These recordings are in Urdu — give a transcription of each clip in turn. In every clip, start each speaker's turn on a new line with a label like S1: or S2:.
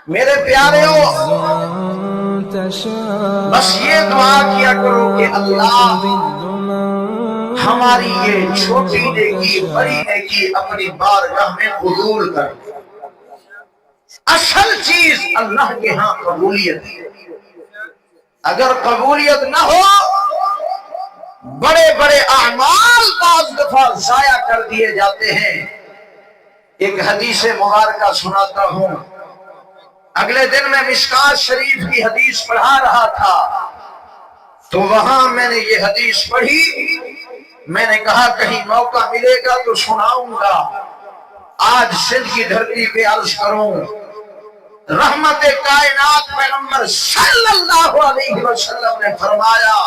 S1: میرے پیارےو، بس یہ دعا کیا کرو کہ اللہ ہماری یہ چھوٹی نیکی بڑی نیکی اپنی بارگاہ میں قبول کر لے۔ اصل چیز اللہ کے ہاں قبولیت ہے۔ اگر قبولیت نہ ہو، بڑے بڑے اعمال بعض دفعہ ضائع کر دیے جاتے ہیں۔ ایک حدیث مبارکہ سناتا ہوں۔ اگلے دن میں مشکات شریف کی حدیث پڑھا رہا تھا، تو وہاں میں نے یہ حدیث پڑھی۔ میں نے کہا کہیں موقع ملے گا تو سناؤں گا۔ آج سندھ کی دھرتی پہ عرض کروں، رحمت کائنات پیغمبر صلی اللہ علیہ وسلم نے فرمایا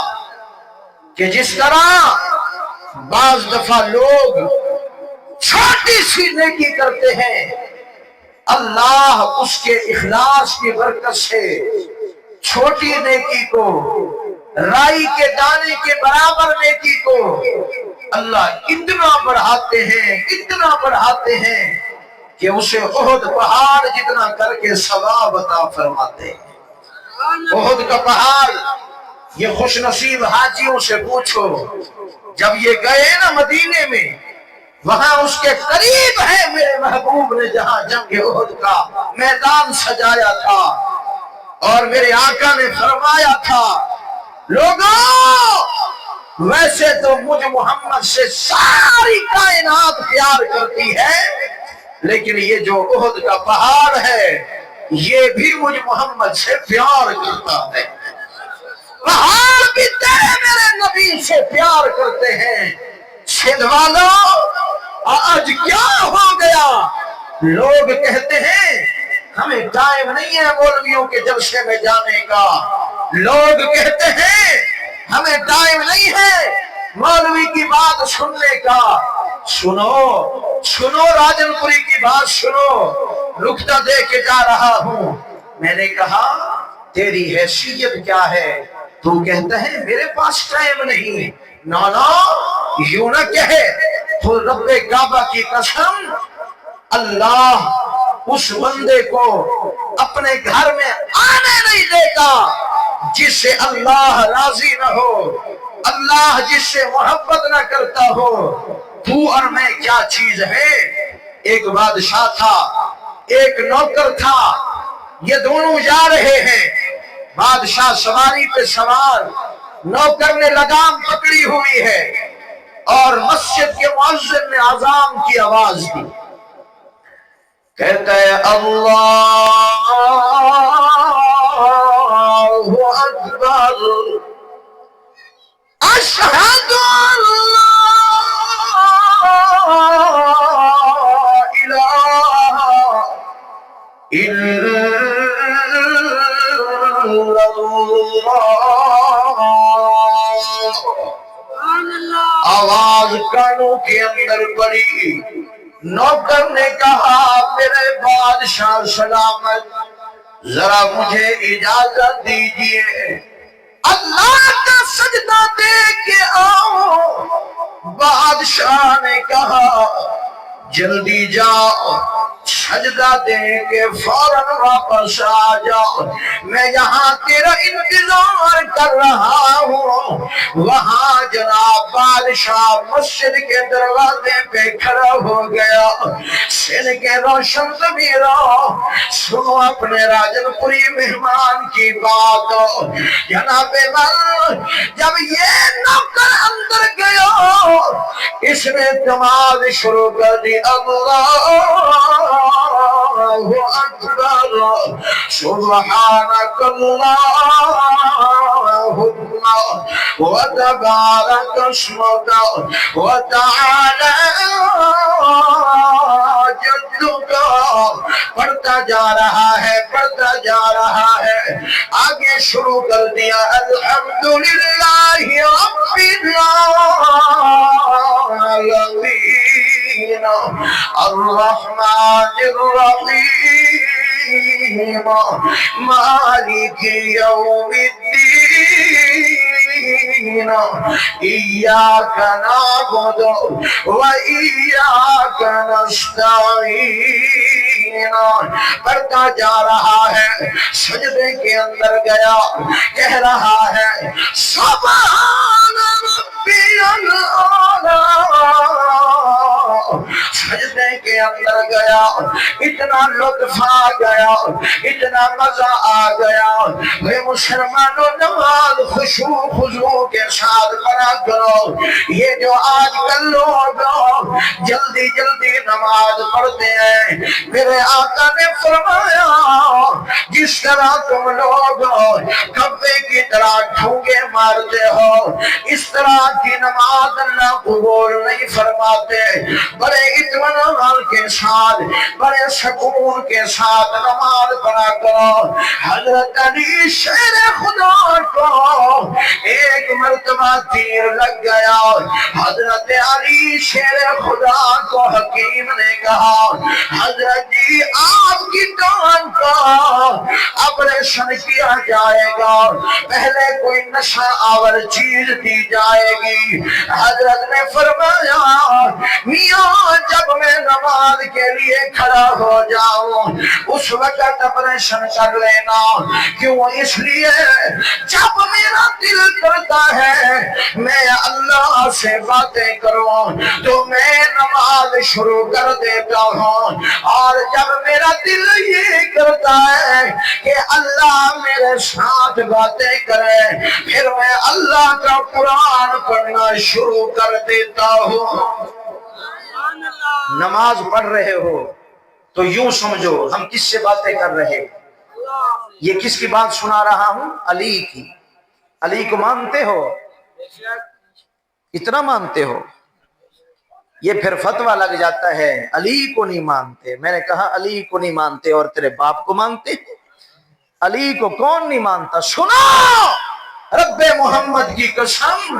S1: کہ جس طرح بعض دفعہ لوگ چھوٹی سی نیکی کرتے ہیں، اللہ اس کے اخلاص کی برکت سے چھوٹی نیکی کو، رائی کے دانے کے برابر نیکی کو اللہ اتنا بڑھاتے ہیں کہ اسے احد پہاڑ جتنا کر کے ثواب عطا فرماتے ہیں۔ احد کا پہاڑ، یہ خوش نصیب حاجیوں سے پوچھو، جب یہ گئے نا مدینے میں، وہاں اس کے قریب ہے میرے محبوب نے جہاں جنگ احد کا میدان سجایا تھا، اور میرے آقا نے فرمایا تھا، لوگوں ویسے تو مجھ محمد سے ساری کائنات پیار کرتی ہے، لیکن یہ جو احد کا پہاڑ ہے یہ بھی مجھ محمد سے پیار کرتا ہے۔ پہاڑ بھی تیرے میرے نبی سے پیار کرتے ہیں۔ سندھ والوں، آج کیا ہو گیا؟ لوگ کہتے ہیں ہمیں ٹائم نہیں ہے مولویوں کے جلسے میں جانے کا، لوگ کہتے ہیں ہمیں ٹائم نہیں ہے مولوی کی بات سننے کا۔ سنو راجن پوری کی بات سنو، نکتہ دے کے جا رہا ہوں۔ میں نے کہا تیری حیثیت کیا ہے؟ تو کہتا ہے میرے پاس ٹائم نہیں۔ نانا یوں نہ کہے، خود رب کعبہ کی قسم، اللہ اس بندے کو اپنے گھر میں آنے نہیں دیتا جس سے اللہ راضی نہ ہو، اللہ جس سے محبت نہ کرتا ہو۔ تو اور میں کیا چیز ہے؟ ایک بادشاہ تھا، ایک نوکر تھا، یہ دونوں جا رہے ہیں۔ بادشاہ سواری پہ سوار، نوکر نے لگام پکڑی ہوئی ہے، اور مسجد کے مؤذن نے اذان کی آواز دی۔ کہتا ہے اللہ اکبر، اشہد ان لا الہ الا اللہ۔ آواز کانوں کے اندر پڑی۔ نوکر نے کہا میرے بادشاہ سلامت، ذرا مجھے اجازت دیجئے اللہ کا سجدہ دے کے آؤ۔ بادشاہ نے کہا جلدی جاؤ، سجدہ دے کے فوراً واپس آ جاؤ، میں یہاں تیرا انتظار کر رہا ہوں۔ وہاں جناب بادشاہ مسجد کے دروازے پہ کھڑا ہو گیا۔ سن کے روشن ضمیروں، سنو اپنے راجن پوری مہمان کی بات۔ جناب جب یہ نوکر اندر گیا، اس نے نماز شروع کر دی۔ اللہ اکبر، سبحانک اللہم وتبارک اسمک وتعالی جدک۔ پڑھتا جا رہا ہے، آگے شروع کر دیا الحمدللہ رب العالمین الرحمن الرحیم مالک یوم الدین ایاک نعبد و ایاک نستعین پڑھتا جا رہا ہے، سجدے کے اندر گیا، کہہ رہا ہے سبحان ربی الاعلی، سجدے کے اندر گیا، اتنا لطف آ گیا، اتنا مزہ آ گیا۔ میں مسلمانوں نماز خشوع خضوع کے ساتھ پڑھا کرو۔ یہ جو آج کل لوگ جلدی جلدی نماز پڑھتے ہیں، میرے آقا نے فرمایا جس طرح تم لوگ کبے کی طرح ٹھونگے مارتے ہو، اس طرح کی نماز اللہ قبول نہیں فرماتے۔ بڑے اطمینان کے ساتھ، بڑے سکون کے ساتھ نماز پڑھا کرو۔ حضرت علی شیر خدا کو ایک مرتبہ تیر لگ گیا۔ حضرت علی شیر خدا کو حکیم نے کہا حضرت جی آپ کی ٹانگ کو آپریشن کیا جائے گا، پہلے کوئی نشہ آور چیز دی جائے گی۔ حضرت نے فرمایا میاں جب میں نماز کے لیے کھڑا ہو جاؤں اس وقت آپریشن کر لینا، کیوں؟ اس لیے جب میرا دل کرتا ہے میں اللہ سے باتیں کروں تو میں نماز شروع کر دیتا ہوں، اور جب میرا دل یہ کرتا ہے کہ اللہ میرے ساتھ باتیں کرے پھر میں اللہ کا قرآن پڑھنا شروع کر دیتا ہوں۔ نماز پڑھ رہے ہو تو یوں سمجھو ہم کس سے باتیں کر رہے ہیں؟ یہ کس کی بات سنا رہا ہوں؟ علی کی۔ علی کو مانتے ہو؟ اتنا مانتے ہو؟ یہ پھر فتویٰ لگ جاتا ہے علی کو نہیں مانتے۔ میں نے کہا علی کو نہیں مانتے اور تیرے باپ کو مانتے؟ علی کو کون نہیں مانتا؟ سنو رب محمد کی قسم،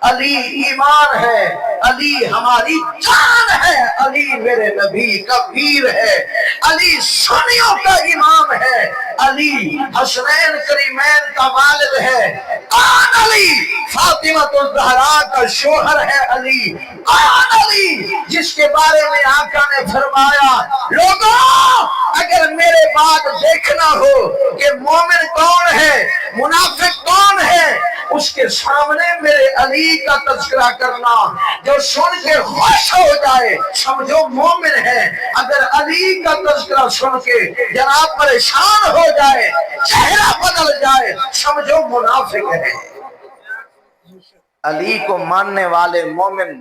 S1: علی ایمان ہے، علی ہماری جان ہے، علی میرے نبی کا پیر ہے، علی سنیوں کا امام ہے، علی حسنین کریمین کا والد ہے، آن علی فاطمہ الزہرا کا شوہر ہے، علی آن علی جس کے بارے میں آقا نے فرمایا لوگوں اگر میرے بعد دیکھنا ہو کہ مومن کون ہے منافق کون ہے اس کے سامنے میرے علی کا تذکرہ کرنا، جو سن کے خوش ہو جائے سمجھو مومن ہے، اگر علی کا تذکرہ سن کے جناب پریشان ہو جائے چہرہ بدل جائے سمجھو منافق ہے۔ علی کو ماننے والے مومن،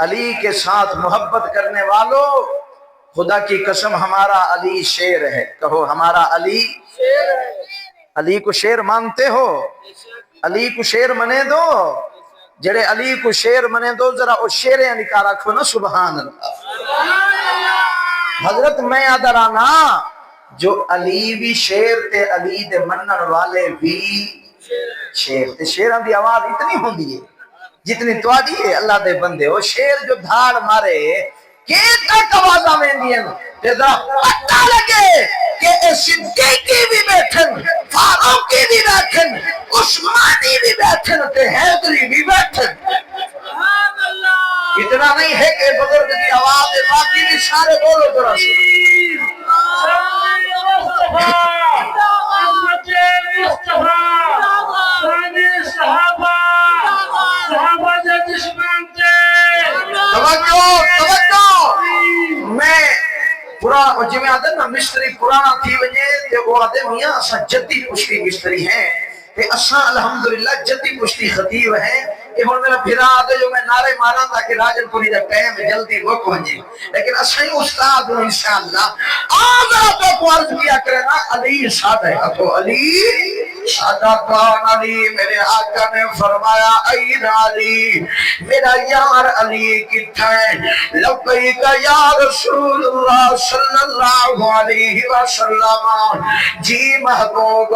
S1: علی کے ساتھ محبت کرنے والوں، خدا کی قسم ہمارا علی شیر ہے۔ کہو ہمارا علی شیر ہے۔ علی کو شیر مانتے ہو؟ علی کو شیر منے دو، جڑے علی کو شیر منے دو ذرا وہ شیریں نکال رکھو نا سبحان اللہ۔ حضرت میں ادرانا جو علی بھی شیر تے علی دے منن والے بھی شیر تے۔ شیران دی آواز اتنی ہوندی ہے جتنی تواڈی ہے اللہ دے بندے ہو۔ شیر جو دھاڑ مارے کہ تک آوازاں ویندیاں تے ذرا پتہ لگے کہ صدیقی بھی بیٹھن، فاروقی بھی بیٹھن، عثمانی بھی بیٹھن تے حیدری بھی بیٹھن۔ اتنا نہیں ہے کہ بزرگ کی آواز ہے، باقی بھی سارے بولو ذرا سے۔ میں پورا جی میں آدھے نا مستری پرانا تھی وجہ تے وہ آدھے میاں اسا جدی پشتی مستری ہیں تے اسا الحمدللہ جدی پشتی خطیب ہیں۔ یہ ہون میرا پھرا آدھے جو میں نعرے مارا تھا کہ راجن پوری دا ٹائم جلدی وقت ونجے، لیکن اسا ہی استاد ہوں انشاءاللہ۔ آدھا تو عرض کیا کرنا علی سادہ ہے تو علی سادہ کون علی؟ میرے آقا نے فرمایا این علی، میرا یار علی کتھا ہے؟ لبیک یا رسول اللہ صلی اللہ علیہ وسلم، جی محبوب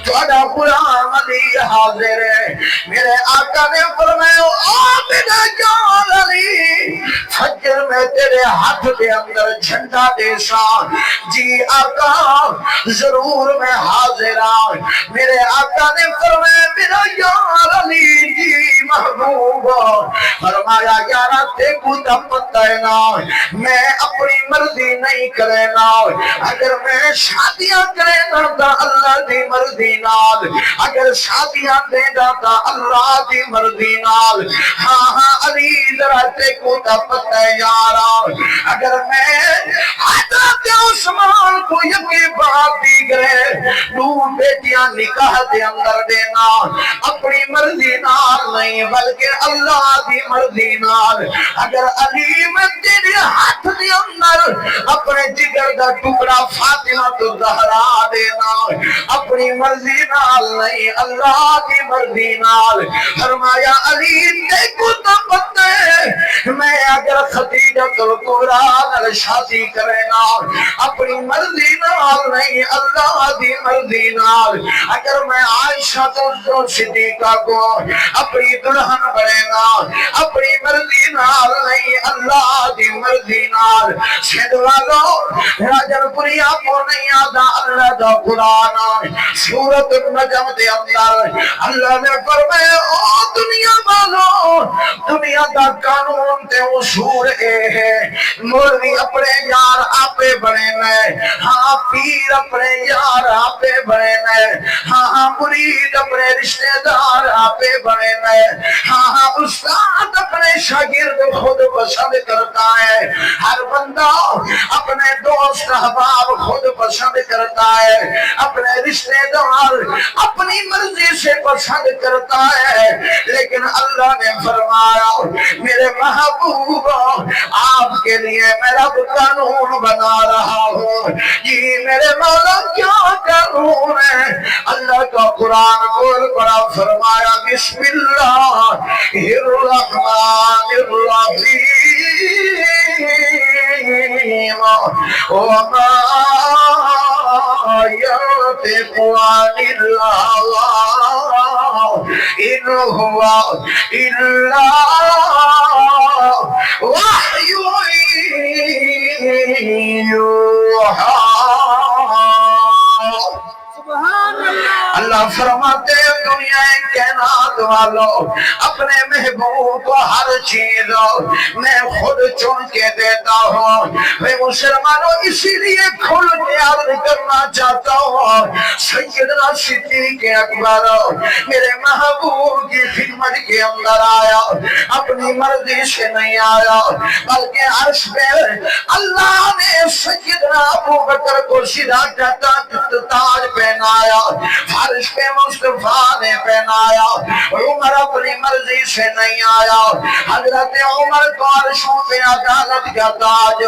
S1: تھوڑا غلام علی حاضر ہے۔ میرے آقا نے فرمایا آمد جان علی فجر میں تیرے ہاتھ کے اندر جھنڈا دے سا۔ جی آقا ضرور میں حاضر ہوں، میرے آقا نے فرمایا میرا یار علی جی محبوب فرمایا یارا تے کو تا پتہ ہے نا میں اپنی مرضی نہیں کرے نا اگر میں شادیاں کرے نا تا اللہ دی مرضی نال اگر شادیاں دے دا تا اللہ دی مرضی نال ہاں ہاں علی ذرا تے کو تا پتہ ہے یارا اگر میں حضرت عثمان کو یکی بات دی گرے دو بیٹیاں نکاح دے اندر دینا اپنی مرضی نال نہیں بلکہ اللہ دی مرضی نال اگر علی میں تیرے ہاتھ دے اندر اپنے جگر دا ٹکڑا فاطمہ تو زہرا دینا اپنی مرضی نال نہیں اللہ دی مرضی نال فرمایا علی تے کو تو پتہ ہے میں اگر خدیجہ الکبریٰ نال شادی کرنا اپنی مرضی نال نہیں اللہ دی مرضی نال اگر میں عائشہ تو صدیقہ کو اپنی دلہن بنینا اپنی مرضی نال نہیں اللہ دی مرضی نال سید والو راجر پوریا کو نہیں آدھا اللہ دا قرآن سورۃ النجم دے اندر اللہ نے فرمایا او دنیا والو دنیا دا قانون تے اصول اے ہے مولوی اپنے یار آپے بنے میں ہاں پیر اپنے یار آپے بنے میں ہاں مرید اپنے رشتہ دار آپے بنے میں ہاں استاد اپنے شاگرد خود پسند کرتا ہے ہر بندہ اپنے دوست احباب خود پسند کرتا ہے اپنے رشتہ دار اپنی مرضی سے پسند کرتا ہے لیکن اللہ نے فرمایا میرے محبوب آپ کے لیے میں رب قانون بنا رہا ہوں یہ میرے مولا کیا قانون ہے اللہ کا قرآن بول پڑا فرمایا بسم اللہ الرحمن الرحیم وما ينطق عن الهوى إن هو إلا وحي يوحى اللہ فرماتے ہیں دنیا کائنات والو اپنے محبوب کو ہر چیز میں خود چن کے دیتا ہوں میں مسلمانوں اسی لیے کھل کے عرض کرنا چاہتا ہوں سیدنا صدیق اکبر میرے محبوب کی خدمت کے اندر آیا اپنی مرضی سے نہیں آیا بلکہ عرش پہ اللہ نے سیدنا ابو بکر کو سیدھا تاج پہنایا فرش پہ مصطفیٰ نے پہنایا عمر اپنی مرضی سے نہیں آیا حضرت عمر کو عرشوں پہ عدالت کا تاج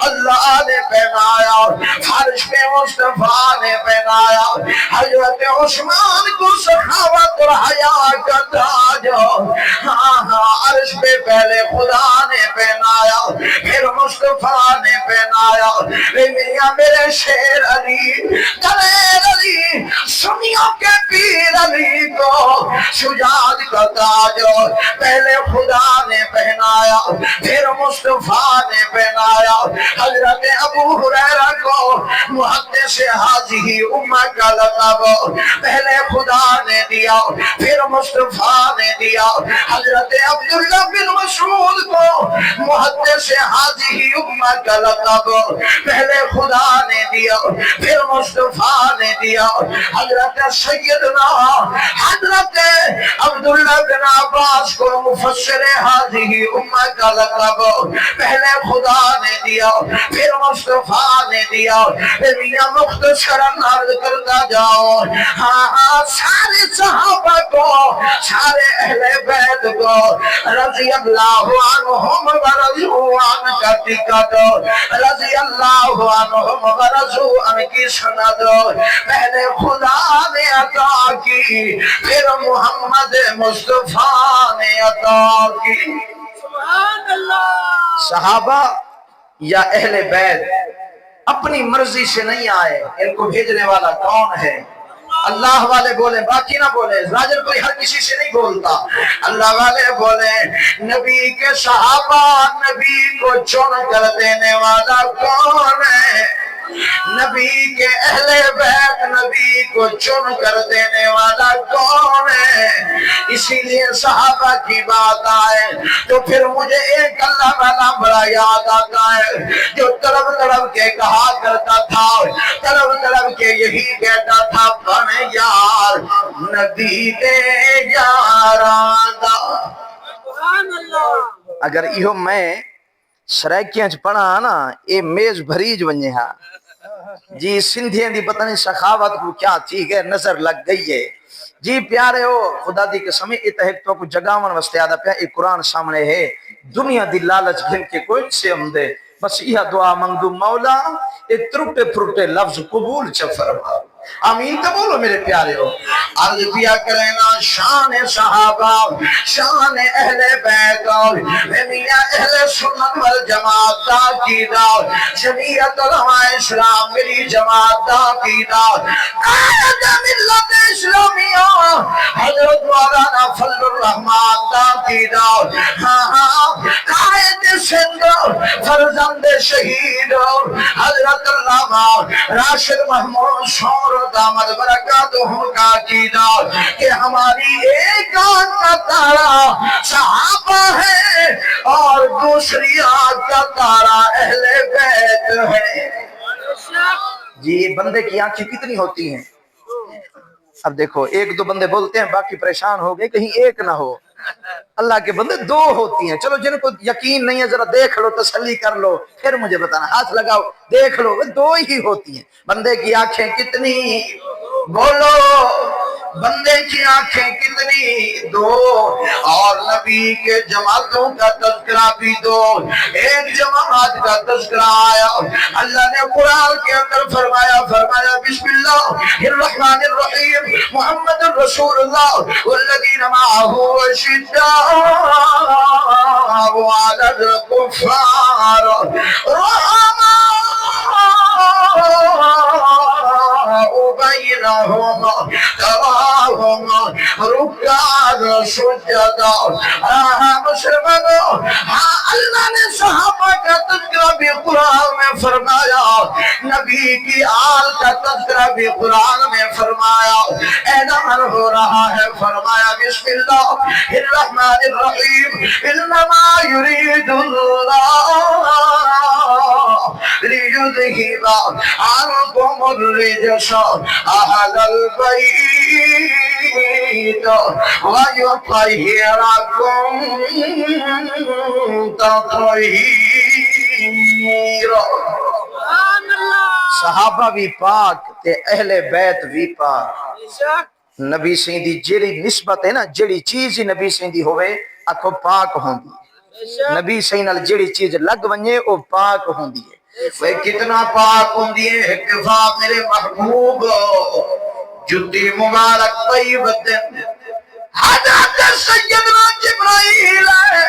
S1: اللہ نے پہنایا فرش پہ مصطفیٰ نے پہنایا حضرت عثمان کو سخاوت اور حیا کا تاج عرش پہ پہلے خدا نے پہنایا پھر مصطفیٰ نے پہنایا میرے شیر علی دلیر علی سنیوں کے پیر علی کو شجاعت کا تاج پہلے خدا نے پہنایا پھر مصطفیٰ نے پہنایا حضرت ابو ہریرہ کو محدث حاضی امہ کا لقب پہلے خدا نے دیا پھر مصطفیٰ نے دیا حضرت عبداللہ بن مسعود کو محدث حاضی امہ کا لقب پہلے خدا نے دیا پھر مصطفیٰ نے دیا حضرت سیدنا حضرت عبداللہ بن عباس کو مفسر حاضی امہ کا لقب پہلے خدا نے دیا پھر مصطفیٰ نے دیا میاں مختصراً عرض کرتا جاؤ سارے صحابہ کو سارے اہل بیت کو رضی اللہ عنہم ورضوا عنہ کا ٹکٹ رضی اللہ عنہم ورضوا عنہ کی سند پہلے خدا نے عطا کی پھر محمد مصطفیٰ نے عطا کی سبحان اللہ صحابہ یا اہل بیت اپنی مرضی سے نہیں آئے ان کو بھیجنے والا کون ہے اللہ والے بولے باقی نہ بولے راجر کوئی ہر کسی سے نہیں بولتا اللہ والے بولے نبی کے صحابہ نبی کو چن کر دینے والا کون ہے نبی کے اہل بیت نبی نبی کو چن کر دینے والا کون ہے؟ اسی لیے صحابہ کی بات آئے تو پھر مجھے ایک اللہ والا بڑا یاد آتا ہے جو طلب طلب کے کہا کرتا تھا، طلب طلب کے یہی کہتا تھا، بن یار نبی دے یاراں دا۔ اگر ایہو میں سرائکیاں چ پڑھا نا اے میز بھریج ونجے ہاں جی، سندھیاں دی پتہ نہیں سخاوت کو کیا تھی گئے نظر لگ گئی ہے جی۔ پیارے ہو خدا دی قسم اتحق تو کو جگاون واسطے آدھا پیا ایک قرآن سامنے ہے، دنیا دی لالچ گھن کے کوئی سے ہم دے، بس یہ دعا منگدو مولا اے ترٹے پھرٹے لفظ قبول چ فرما۔ آمین تو بولو میرے پیارے ہو۔ عرض کیا کرنا شان صحابہ، شان اہل بیت، میاں اہل سنت والجماعت دا عقیدہ، جمعیت علماء اسلام میری جماعت دا عقیدہ، قائد ملت اسلامیہ حضرت مولانا فضل الرحمان دا عقیدہ، قائد سندھ فرزند شہید حضرت علامہ راشد محمود شور دامت برکاتہم کا عقیدہ کہ ہماری ایک آنکھ کا تارا صحابہ ہے اور دوسری آنکھ کا تارا اہل بیت ہے۔ جی بندے کی آنکھیں کتنی ہوتی ہیں؟ اب دیکھو ایک دو بندے بولتے ہیں باقی پریشان ہو گئے کہیں ایک نہ ہو، اللہ کے بندے دو ہوتی ہیں۔ چلو جن کو یقین نہیں ہے ذرا دیکھ لو، تسلی کر لو، پھر مجھے بتانا، ہاتھ لگاؤ دیکھ لو، دو ہی ہوتی ہیں۔ بندے کی آنکھیں کتنی؟ بولو بندے کی آنکھیں کتنی؟ دو، اور نبی کے جماعتوں کا تذکرہ بھی دو۔ ایک جماعت کا تذکرہ آیا، اللہ نے قرآن کے اندر فرمایا بسم اللہ الرحمن الرحیم محمد رسول اللہ والذین معه اشداء علی الکفار رحماء بینہم تراہم رکعا سجدا۔ مسلمانوں اللہ نے صحابہ کا تذکرہ بھی قرآن میں فرمایا، نبی کی آل کا تذکرہ بھی قرآن میں فرمایا۔ اعلان ہو رہا ہے، فرمایا بسم اللہ الرحمن الرحیم انما یرید اللہ لیذہب عنکم الرجس اہل البیت ویطہرکم تطہیرا۔ صحابہ بھی پاک تے اہل بیت بھی پاک۔ نبی سیندی جیڑی نسبت ہے نا، جیڑی چیز ہی نبی سیندی ہوئے اکھو پاک ہوندی، نبی سینال جیڑی چیز لگ ونجے او پاک ہوندی ہے۔ وہ کتنا پاک ہوندی ہے، اکتفا میرے محبوب جتی مبارک طیبت حضرت سیدنا جبرائیل ہے،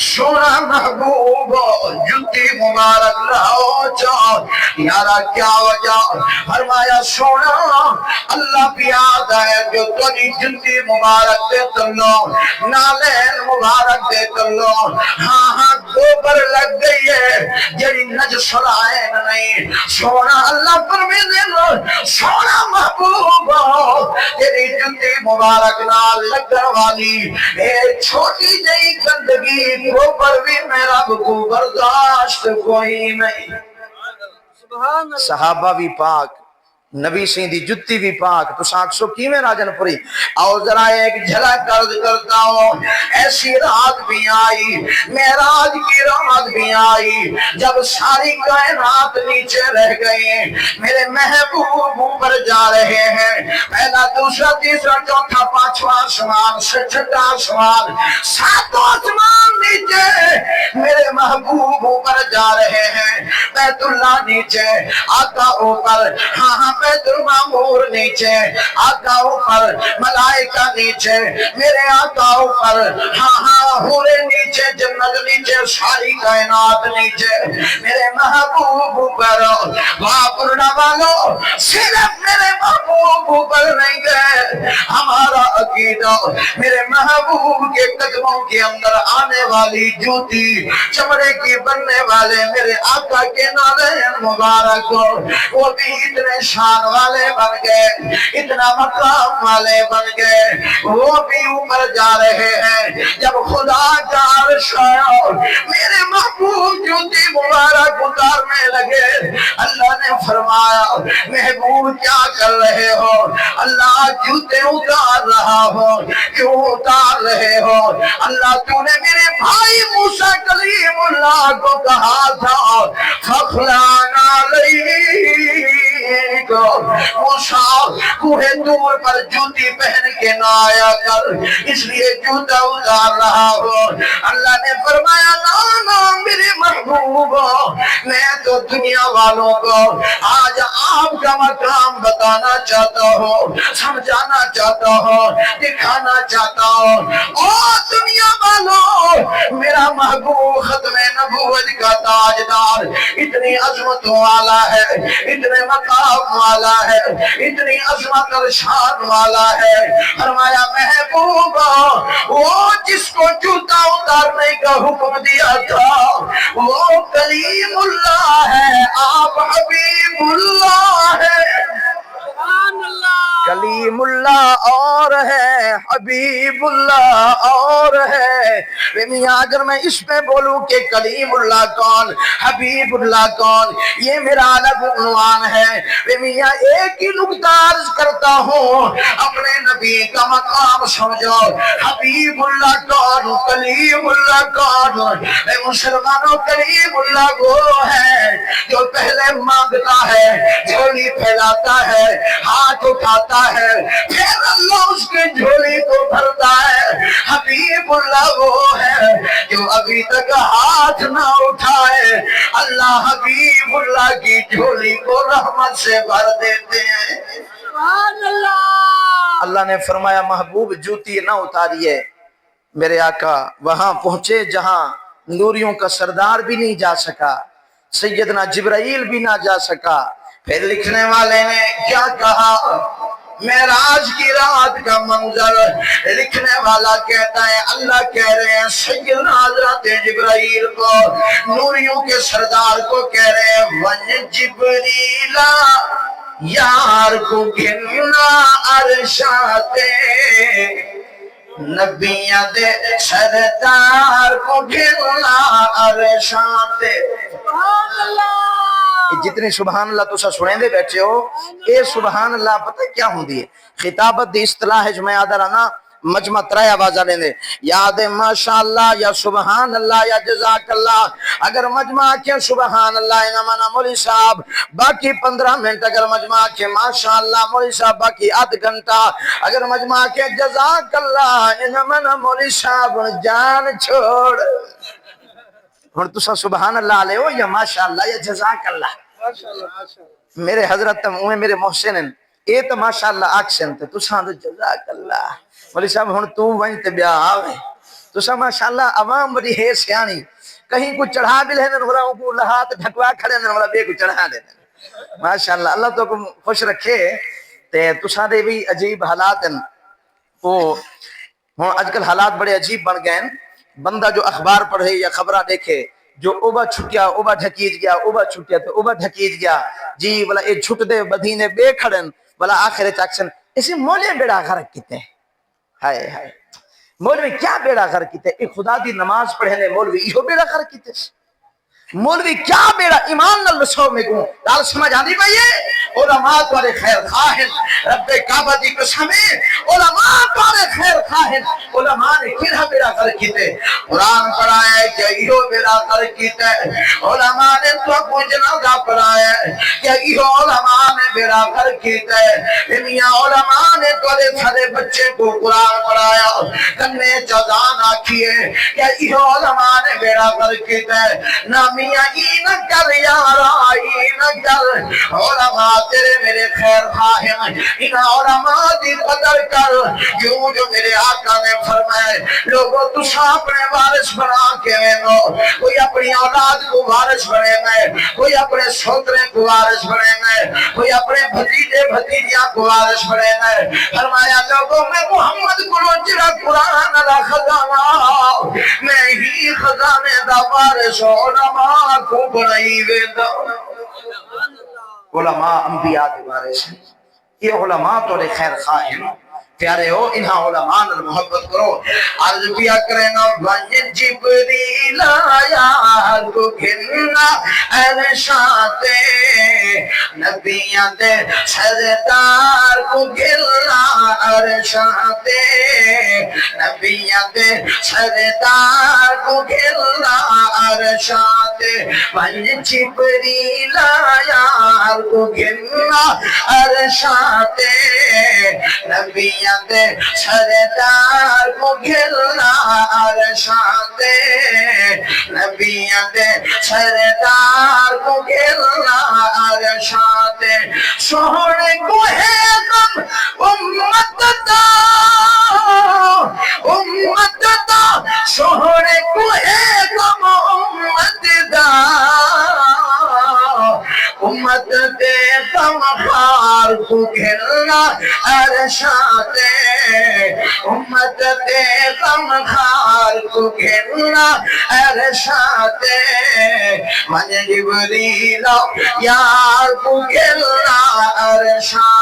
S1: سونا محبوب جتی مبارک رہو چاہ یارا کیا وجہ؟ فرمایا سونا اللہ پیاد ہے جو تجھی جتی مبارک دے تلو، نالین مبارک دے تلو، ہاں گوبر لگ گئی ہے جڑی نجس لائن نہیں، سونا اللہ فرمی دے لو سونا محبوب تیری جتی مبارک نال لگن والی اے چھوٹی جئی گندگی گوبر بھی میرا کو برداشت کوئی نہیں۔ صحابہ بھی پاک، نبی سیندی جتی بھی پاک، تو ساکھ سو کی میں راجن پوری آؤ ذرا ایک جھلک کرد کرتا ہوں۔ ایسی رات بھی آئی، معراج کی رات بھی آئی جب ساری کائنات نیچے رہ گئے، میرے محبوب اوپر جا رہے ہیں، پہلا دوسرا تیسرا چوتھا پانچواں آسمان چھٹا آسمان ساتوں آسمان نیچے، میرے محبوب اوپر جا رہے ہیں، بیت اللہ نیچے، آقا اوپر، ہاں بیت المعمور نیچے، آقا اوپر، ملائکہ نیچے، میرے آقا اوپر، ہاں حورے نیچے، جنت نیچے، ساری کائنات نیچے، میرے محبوب اوپر۔ واہ پرنا والو صرف میرے محبوب اوپر نہیں گئے. ہمارا عقیدہ میرے محبوب کے قدموں کے اندر آنے والی جوتی چمڑے کی بننے والے میرے آقا کے نالین مبارک وہ بھی اتنے شان والے بن گئے, اتنا مقام والے بن گئے, وہ بھی اوپر جا رہے ہیں. جب خدا کا عرش آیا میرے محبوب جوتی مبارک اتارنے لگے, اللہ نے فرمایا محبوب کیا کر رہے ہو؟ اللہ جوتے اتار رہا ہو. کیوں اتار رہے ہو؟ اللہ تو نے میرے بھائی موسیٰ کلیم اللہ کو کہا تھا فخلان علیک موسیٰ کوہ طور پر جوتی پہن کے نہ آیا کر, اس لیے جوتا اتار رہا ہو. اللہ نے فرمایا نا میرے محبوب, میں تو دنیا والوں کو آج آپ کا مقام بتانا چاہتا ہوں, سمجھانا چاہتا ہوں, دکھانا چاہتا ہوں. اور دنیا والوں میرا محبوب ختم نبوت کا تاجدار اتنی عظمت والا ہے, اتنے مقام والا ہے, اتنی عظمت اور شان والا ہے. فرمایا محبوب وہ جس کو جوتا اتارنے کا حکم دیا تھا وہ کلیم اللہ ہے, آپ حبیب اللہ ہے. کلیم اللہ اور ہے, حبیب اللہ اور ہے. میاں اگر میں اس پہ بولوں کہ کلیم اللہ کون, حبیب اللہ کون, یہ میرا الگ عنوان ہے. میاں ایک ہی نکتہ عرض کرتا ہوں, اپنے نبی کا مقام سمجھو. حبیب اللہ کون, کلیم اللہ کون؟ اے مسلمانوں کلیم اللہ وہ ہے جو پہلے مانگتا ہے, جھولی پھیلاتا ہے, ہاتھ اٹھاتا ہے, پھر اللہ اس کے جھولی کو بھرتا ہے. حبیب اللہ وہ ہے جو ابھی تک ہاتھ نہ اٹھائے, اللہ حبیب اللہ کی جھولی کو رحمت سے بھر دیتے ہیں. اللہ نے فرمایا محبوب جوتی نہ اتاریے. میرے آقا وہاں پہنچے جہاں نوریوں کا سردار بھی نہیں جا سکا, سیدنا جبرائیل بھی نہ جا سکا. پھر لکھنے والے نے کیا کہا, معراج کی رات کا منظر لکھنے والا کہتا ہے اللہ کہہ رہے ہیں سیدنا حضرت جبرائیل کو, نوریوں کے سردار کو کہہ رہے ہیں ون جبریلا یار کو گھننا عرشاتے, نبیاں دے سردار کو گھننا عرشاتے. جتنی سبحان اللہ تو سنیں دے بیٹھے ہو, اے سبحان اللہ پتہ کیا ہوں دی خطابت دی اصطلاح ہے جو میں یاد رہنا مجمع ترائے آوازہ لیں دے, یاد ماشاءاللہ یا سبحان اللہ یا جزاک اللہ. اگر مجمع کے سبحان اللہ انمانا مولی صاحب باقی 15 منٹ, اگر مجمع کے ماشاءاللہ مولی صاحب باقی آدھ گھنٹہ, اگر مجمع کے جزاک اللہ انمانا مولی صاحب جان چھوڑ. اور تسا سبحان اللہ علیہ ہو یا ماشاءاللہ یا جزاک اللہ. میرے حضرت تم میرے محسن اے تو ماشاءاللہ آکسن تے تسا تو جزاک اللہ. مولی صاحب ہن تو وہیں تے بیا آوے تسا ماشاءاللہ عوام بڑی ہے سیانی, کہیں کو چڑھا بھی لینے ہو رہا کو لہات ڈھکوا کھڑے نے والا بے کو چڑھا دینے. ماشاءاللہ اللہ تو کو خوش رکھے. تے تسا دے بھی عجیب حالات ہیں, وہ ہن اج کل حالات بڑے عجیب بن گئے ہیں. بندہ جو اخبار پڑھے یا خبرہ دیکھے جو اوبا چھٹیا اوبا ڈھکیج گیا, اوبا چھٹیا تو اوبا ڈھکیج گیا جی, بلا ایک چھٹ دے بدینے بے کھڑن بلا آخر چاکسن اسی مولے بیڑا غرق کیتے ہیں. ہائے ہائے مولوی کیا بیڑا غرق کیتے, ایک خدا دی نماز پڑھنے مولوی ایہو بیڑا غرق کیتے. مولوی کیا بیڑا ایمان نال لسو میں گوں دال سمجھ آندی بھائیے. علماء تارے خیر خواہن, رب کعبہ دی قسمیں علماء تارے خیر خواہن. علماء نے کیڑا بیڑا غرق کیتے, قرآن پڑھایا ہے کہ ایہو بیڑا غرق کیتے. علماء نے تو کو جنازہ پڑھایا ہے کہ ایہو علماء نے بیڑا غرق کیتے. میاں علماء نے تارے سارے بچے کو قرآن پڑھایا, کنے چزان آکھیے کہ ایہو علماء نے بیڑا غرق کیتے. نامی ای نہ کر یارا ای نہ کر, علماء تیرے میرے خیر خواہ ہیں، ان علماء دی قدر کر، کیوں جو میرے آقا نے فرمائے لوگوں تسا اپنے وارث بنا کے وینو، کوئی اپنی اولاد کو وارث بنے میں، کوئی اپنے سوترے کو وارث بنے میں، کوئی اپنے بھتیجے بھتیجیاں کو وارث بنے میں۔ فرمایا لوگوں میں محمد کو جڑا قرآن دا خزانہ میں ہی خزانے دا وارث علماء کو بنائی ویندا۔ علماء انبیاء کے وارث ہیں، یہ علماء تو خیر خواہ ہیں، پیارے ہو انہاں علماء نے محبت کرو۔ عرض کیا کرنا ون جبریل آیا تو گھننا ارشاد نبیاں دے سردار کو گھننا ارشاد نبیاں دے سردار کو گھننا ارشاد ون جبریل آیا تو گھننا ارشاد نبیاں دے سردار کو گھرنا عرشاں نبیاں دے سردار کو گھرنا عرشاں سونے کو ہے غم امت دا سونے کو ہے غم امت دا امت دے غم خار کو گھرنا عرشاں امت دے غم خار کو گھرنا عرشاں من جبریل یار کو گھرنا عرشاں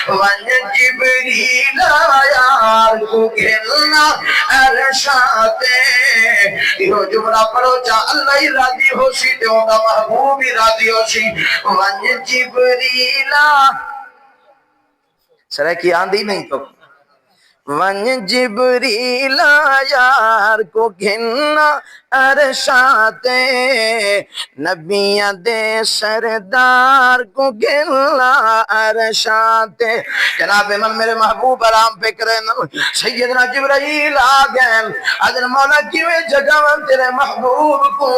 S1: من جبریل یار کو گھرنا عرشاں یہ جملہ پڑھو چاہ اللہ ہی راضی ہو سی تے ہوندہ محبوب ہی راضی ہو سی ون جبریل سرے کی آندھی نہیں تو ون جبریل یار کو گھننا عرشاں نبیاں دے سردار کو گھننا عرشاں جناب من میرے محبوب آرام پہ کرے سیدنا جبرائیل آگئے حضرت مولا کیویں جگہ تیرے محبوب کو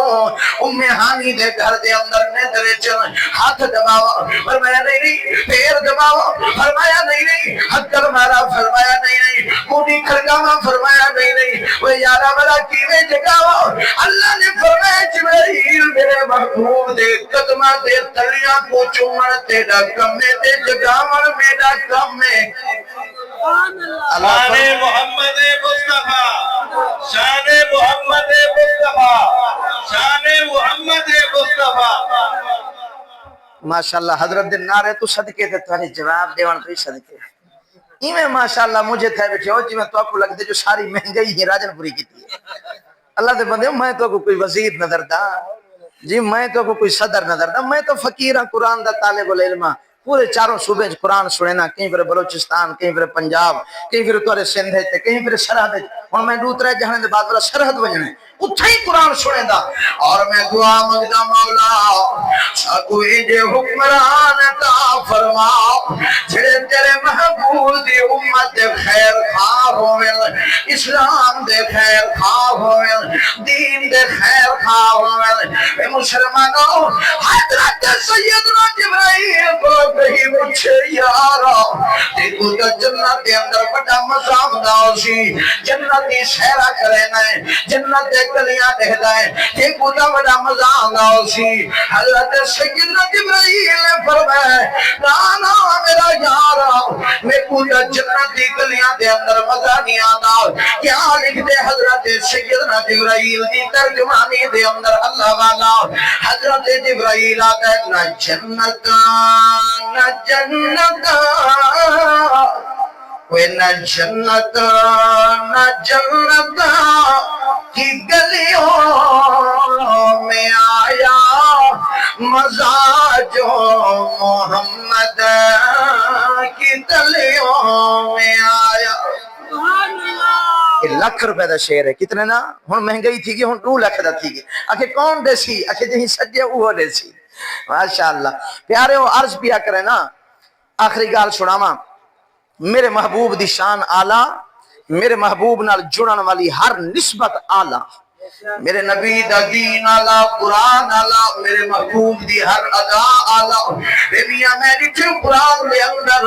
S1: ام ہانی دے گھر دے اندر نے تیرے چل ہاتھ دباوا فرمایا نہیں پیر دباوا فرمایا نہیں ہاتھ کر مارا فرمایا نہیں مونی کھڑکاوا فرمایا نہیں وہ یارا بڑا کیویں جگاوا اللہ نے فرمایا جبرائیل میرے محبوب دے قدمہ دے تلیاں کو چومن تیرا کم ہے تے جگاون میرا کم ہے۔
S2: شان محمد مصطفیٰ شان محمد مصطفیٰ شان محمد مصطفیٰ
S1: ماشاءاللہ حضرت دن نعرے تو صدقے تے تھوڑی جواب دیوان تو صدقے میں ماشاءاللہ مجھے تھے بیٹھے ہو جی میں تو آپ کو لگتے جو ساری مہنگائی ہی راجن پوری کی تھی اللہ دے بندے میں تو کوئی وزیر نظر دا جی میں تو کوئی صدر نظر دا میں تو فقیر ہاں قرآن دا طالب العلم پورے چاروں صوبے قرآن سننا کہیں پھر بلوچستان کہیں پھر پنجاب کہیں پھر تورے سندھ تے کہیں پھر سرحد اور میں دوترے جہاں دے بعد والا سرحد وجنے اتھا ہی قرآن سنے دا اور میں دعا مانگدا مولا کوئی جے حکمران عطا فرما جڑے تیرے محبوب دی امت دے خیر خواہ ہوویں اسلام دے خیر خواہ ہوویں دین دے خیر خواہ ہوویں اے مسلمانوں حضرت سیدنا جبرائیل کو کہیں مجھے یارا دیکھو تو جنت دے اندر بڑا مقام دا ہوسی جنت دی سیرا کرنا ہے جنت دے گلیاں دیکھدا ہے دیکھو تو بڑا مقام دا ہوسی حضرت سیدنا جبرائیل نے فرمایا نا میرا یارا میں کو جنت دی گلیاں دے اندر مزہ نہیں آندا کیا لکھ دے حضرت سیدنا جبرائیل دی ترجمانی دے اندر اللہ والا حضرت جبرائیل آتا ہے نہ جنت نہ جنت کوئی نہ جنت نہ جنت کی گلیوں میں آیا مزہ جو محمد کی گلیوں میں آیا۔ لکھ روپے دا شعر ہے کتنے نا ہن مہنگائی تھی گئی ہن 2 لکھ دا تھی گئی آکھے کون دے سی آکھے جہی سجے وہ دے سی ماشاءاللہ پیارے ہو عرض پیا کرے نا آخری گال سناواں میرے محبوب دی شان آلہ میرے محبوب نال جڑن والی ہر نسبت آلہ میرے نبی دا دین آلا، قرآن آلا، میرے محبوب دی ہر ادا آلا۔ میاں میں ڈٹھے قرآن دے اندر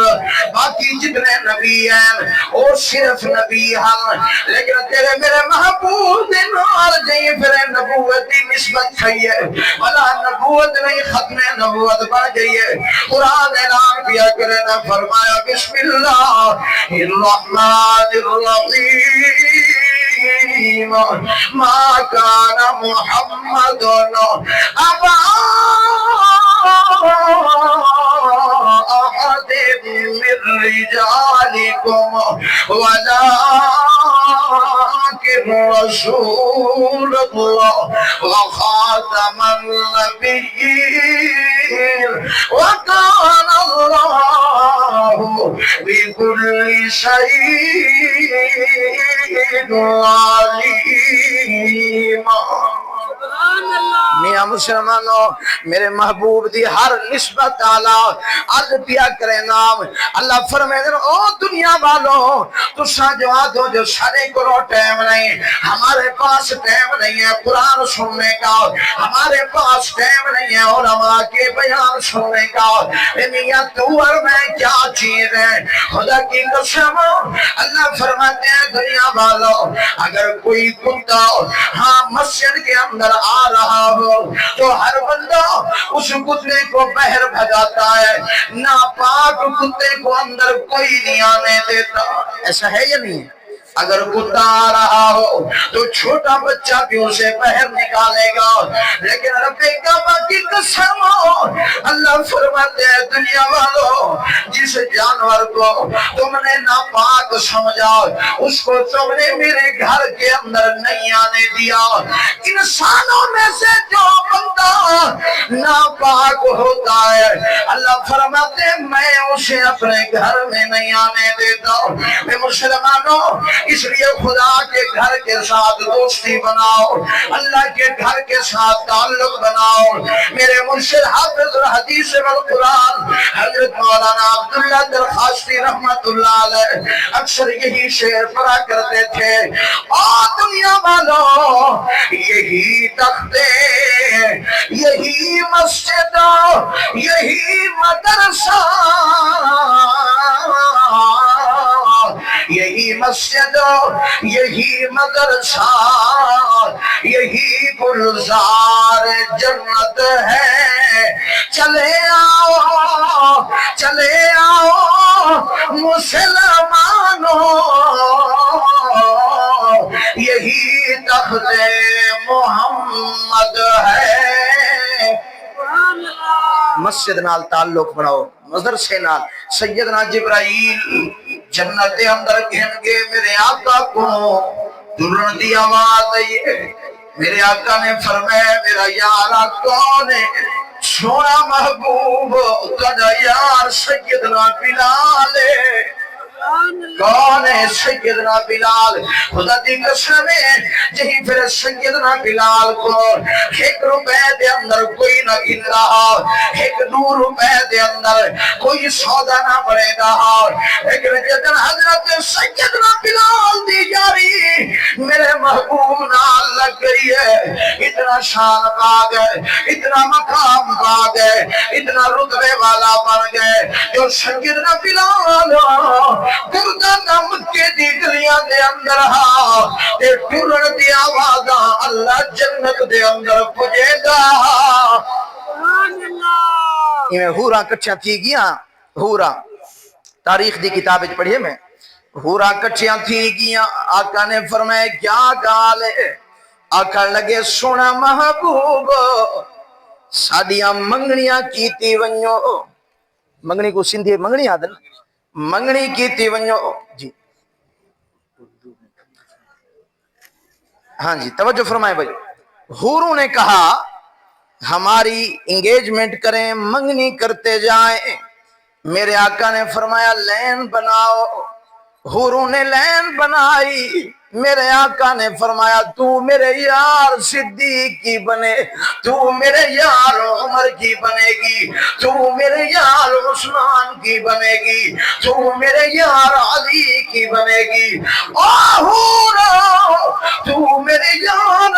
S1: باقی جتنے نبی ہیں وہ صرف نبی ہیں، لیکن تیرے میرے محبوب دے نال جائیں پھر نبوت دی نسبت کھائی ہے، بلا نبوت نہیں ختم نبوت بن گئی ہے۔ قرآن اعلان کیا کرے نہ فرمایا بسم اللہ الرحمن الرحیم ما کان محمد ابا احد من رجالکم ولکن رسول اللہ وخاتم النبیین وکان اللہ بكل شيء عليم۔ میاں مسلمانوں میرے محبوب دی ہر نسبت آلہ عرض پیا کرے نام اللہ فرمائے دن او دنیا والوں تسا جو آدھو جو سارے کو ٹائم نہیں، ہمارے پاس ٹائم نہیں ہے قرآن سننے کا، ہمارے پاس ٹائم نہیں ہے علماء کے بیان سننے کا۔ میاں تو اور میں کیا چیز ہے، خدا کی قسم اللہ فرماتے ہیں دنیا والوں اگر کوئی کتا ہاں مسجد کے اندر آ رہا ہو تو ہر بندہ اس کتے کو باہر بھگاتا ہے، ناپاک کتے کو اندر کوئی نہیں آنے دیتا، ایسا ہے یا نہیں؟ اگر کتا آ رہا ہو تو چھوٹا بچہ بھی اسے باہر نکالے گا، لیکن رب کعبہ کی قسم اللہ فرماتے ہیں دنیا والوں جس جانور کو تم نے ناپاک سمجھا اس کو تم نے میرے گھر کے اندر نہیں آنے دیا۔ انسانوں میں سے جو بندہ ناپاک ہوتا ہے اللہ فرماتے ہیں میں اسے اپنے گھر میں نہیں آنے دیتا۔ میں مسلمانوں اس لیے خدا کے گھر کے ساتھ دوستی بناؤ، اللہ کے گھر کے ساتھ تعلق بناؤ۔ میرے مرشد حافظ الحدیث والقرآن حضرت مولانا عبداللہ درخواستی رحمت اللہ علیہ اکثر یہی شعر پڑھا کرتے تھے، اور دنیا والوں یہی تختے یہی مسجد یہی مدرسہ یہی مسجد یہی مدرسہ یہی گلزار جنت ہے، چلے آؤ مسلمانوں یہی تخت محمد ہے۔ مسجد نال تعلق بناؤ، مدرسے نال سیدنا جبرائیل جنت اندر گھن گے میرے آقا کو دلہن دی آواز آئی ہے، میرے آقا نے فرمایا میرا یارا کون ہے؟ سونا محبوب تجا یار سیدنا بلال ہے۔ کون ہے سیدنا بلال؟ خدا دی قسم ہے جہی پھر سیدنا بلال کو 1 روپے دے اندر کوئی نہ گن رہا، 1 روپے دے اندر کوئی سودا نہ پڑے گا، لیکن جدن حضرت سیدنا بلال دی جاری میرے محبوب نال لگ گئی ہے، اتنا شان پا گئے، اتنا مقام پا گئے، اتنا رتبے والا بن گئے جو سیدنا بلال گردہ مکے دی گلیاں دے اندر ہاں تے ٹرن دی آوازاں اللہ جنت دے اندر پجے گا۔ میں ہورا کچھا تھی گیا، ہورا تاریخ دی کتاب وچ پڑھیے میں ہورا کچھیاں تھی گیا۔ آقا نے فرمایا کیا گال ہے؟ آقا لگے سونا محبوب ساڈیاں منگنیاں کیتی ونجو، منگنی کو سندھی منگنی آدن منگنی کیتی ونجو جی، ہاں جی توجہ فرمائے بھائی۔ حوروں نے کہا ہماری انگیجمنٹ کریں، منگنی کرتے جائیں، میرے آقا نے فرمایا لین بناؤ۔ حوروں نے لین بنائی، میرے آقا نے فرمایا تو میرے یار صدیق کی بنے، تو میرے یار عمر کی بنے گی، تو میرے یار عثمان کی بنے گی، تو میرے یار علی کی بنے گی، تو میرے یار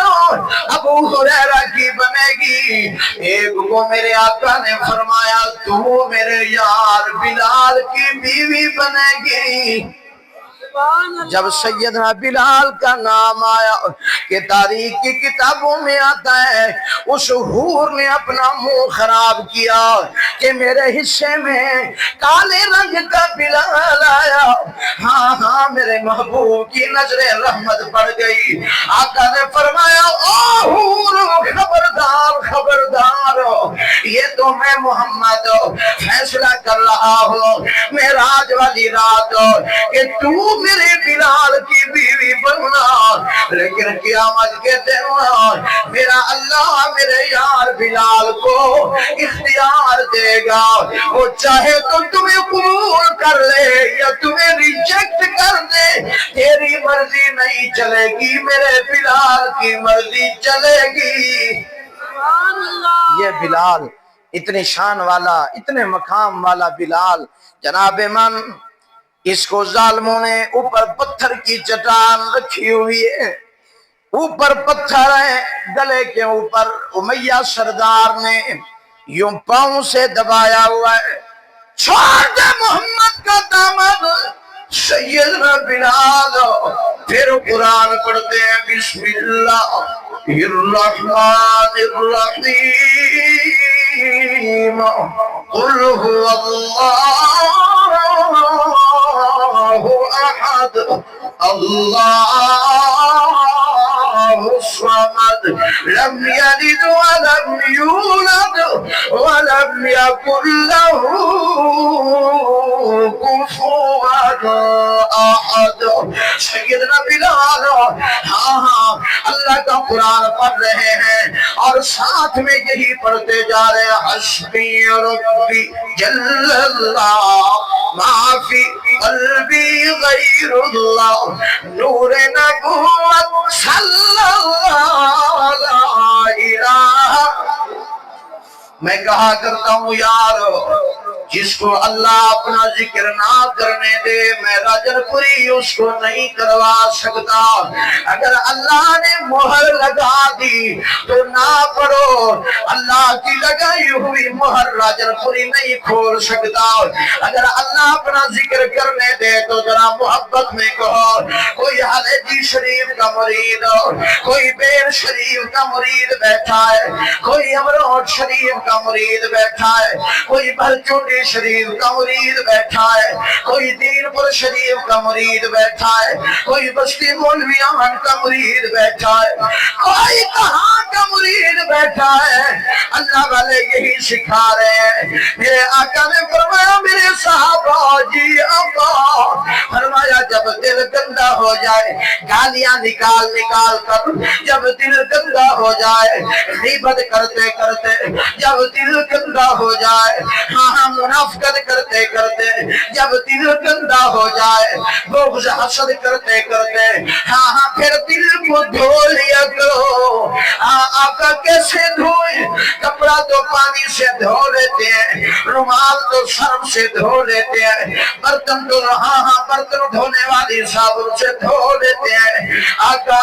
S1: ابو ہریرہ کی بنے گی۔ ایک کو میرے آقا نے فرمایا تو میرے یار بلال کی بیوی بنے گی۔ جب سیدنا بلال کا نام آیا کہ تاریخ کی کتابوں میں آتا ہے اس حور نے اپنا منہ خراب کیا کہ میرے حصے میں کالے رنگ کا بلال آیا۔ ہاں ہاں میرے محبوب کی نظر رحمت پڑ گئی۔ آقا نے فرمایا او حور خبردار خبردار، یہ تو میں محمد فیصلہ کر رہا ہوں معراج والی رات کہ تو میرے بلال کی بیوی بننا، لیکن قیامت کے دن میرا اللہ میرے یار بلال کو اختیار دے گا، وہ چاہے تو تمہیں قبول کر لے یا تمہیں ریجیکٹ کر دے، تیری مرضی نہیں چلے گی، میرے بلال کی مرضی چلے گی۔ یہ بلال اتنی شان والا اتنے مقام والا بلال جناب من، اس کو ظالموں نے اوپر پتھر کی چٹان رکھی ہوئی ہے، اوپر پتھر ہے، گلے کے اوپر امیہ سردار نے یوں پاؤں سے دبایا ہوا ہے۔ چھوڑ دے محمد کا دامن سیدنا بلال، پھر قرآن پڑھتے ہیں بسم اللہ الرحمن الرحیم، قل هو اللہ احد اللہ الصمد لم يلد ولم يولد ولم يكن له كفوا احد۔ سیدنا بلال ہاں اللہ کا قرآن پڑھ رہے ہیں اور ساتھ میں یہی پڑھتے جا رہے ہیں حسبی ربی جل اللہ ما فی قلبی غیر اللہ نور نبوت صلی اللہ لا الہ۔ میں کہا کرتا ہوں یار جس کو اللہ اپنا ذکر نہ کرنے دے میں راجر پوری اس کو نہیں کروا سکتا۔ اگر اللہ نے مہر لگا دی تو نہ پڑھو، اللہ کی لگائی ہوئی مہر راجر پوری نہیں کھول سکتا۔ اگر اللہ اپنا ذکر کرنے دے تو ذرا محبت میں کہو، کوئی حلیجی شریف کا مرید، کوئی بیر شریف کا مرید بیٹھا ہے، کوئی امروٹ شریف کا مرید بیٹھا ہے، کوئی بھرچوٹی شریف کا مرید بیٹھا ہے، کوئی دین پور شریف کا مرید بیٹھا ہے، کوئی بستی مولویان کا مرید بیٹھا ہے، کوئی کہاں کا مرید بیٹھا ہے۔ اللہ والے یہی سکھا رہے ہیں۔ میرے آقا نے فرمایا میرے صحابہ جی آقا فرمایا جب دل گندا ہو جائے گالیاں نکال نکال کر، جب دل گندا ہو جائے غیبت کرتے کرتے، جب دل گندا ہو جائے ہاں منافقت کرتے کرتے، جب دل گندا ہو جائے بغض حسد کرتے کرتے ہاں پھر دل کو دھو لیا کرو۔ آقا کیسے دھوئے؟ کپڑا تو پانی سے دھو لیتے ہیں، رومال تو صرف سے دھو لیتے ہیں، برتن تو ہاں برتن دھونے والی صابن سے دھو لیتے ہیں۔ آقا